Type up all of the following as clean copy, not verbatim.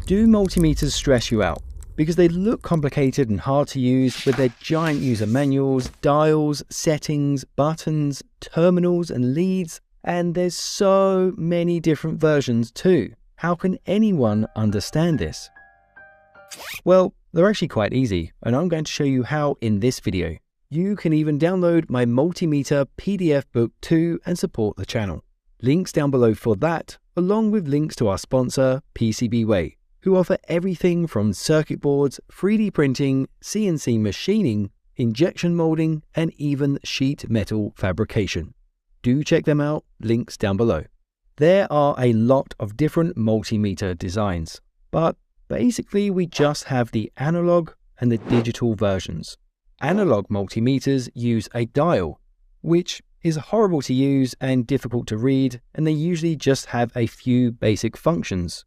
Do multimeters stress you out? Because they look complicated and hard to use with their giant user manuals, dials, settings, buttons, terminals and leads, and there's so many different versions too. How can anyone understand this? Well, they're actually quite easy, and I'm going to show you how in this video. You can even download my multimeter PDF book too and support the channel. Links down below for that, along with links to our sponsor, PCBWay, who offer everything from circuit boards, 3D printing, CNC machining, injection molding, and even sheet metal fabrication. Do check them out, links down below. There are a lot of different multimeter designs, but basically we just have the analog and the digital versions. Analog multimeters use a dial, which is horrible to use and difficult to read, and they usually just have a few basic functions.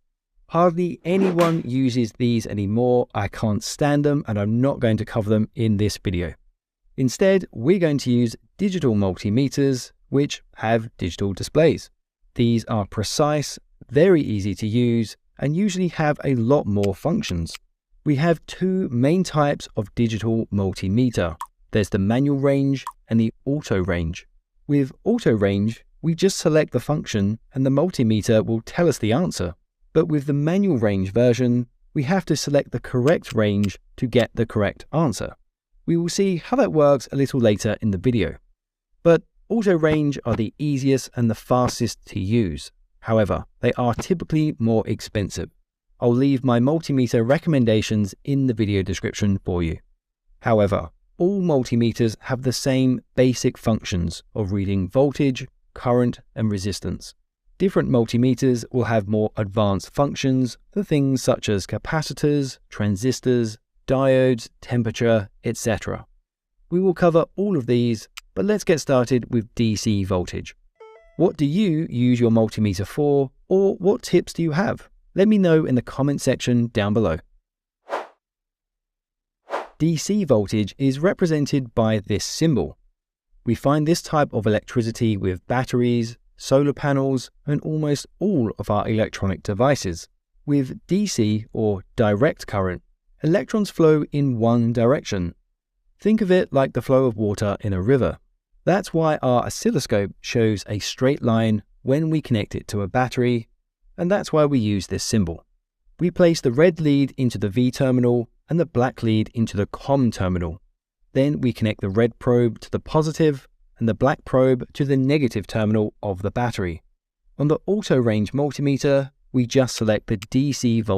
Hardly anyone uses these anymore. I can't stand them, and I'm not going to cover them in this video. Instead, we're going to use digital multimeters, which have digital displays. These are precise, very easy to use, and usually have a lot more functions. We have two main types of digital multimeter. There's the manual range and the auto range. With auto range, we just select the function and the multimeter will tell us the answer. But with the manual range version, we have to select the correct range to get the correct answer. We will see how that works a little later in the video. But auto range are the easiest and the fastest to use. However, they are typically more expensive. I'll leave my multimeter recommendations in the video description for you. However, all multimeters have the same basic functions of reading voltage, current, and resistance. Different multimeters will have more advanced functions for things such as capacitors, transistors, diodes, temperature, etc. We will cover all of these, but let's get started with DC voltage. What do you use your multimeter for, or what tips do you have? Let me know in the comment section down below. DC voltage is represented by this symbol. We find this type of electricity with batteries, solar panels, and almost all of our electronic devices. With DC, or direct current, electrons flow in one direction. Think of it like the flow of water in a river. That's why our oscilloscope shows a straight line when we connect it to a battery, and that's why we use this symbol. We place the red lead into the V terminal and the black lead into the COM terminal. Then we connect the red probe to the positive and the black probe to the negative terminal of the battery. On the auto range multimeter, we just select the DC voltage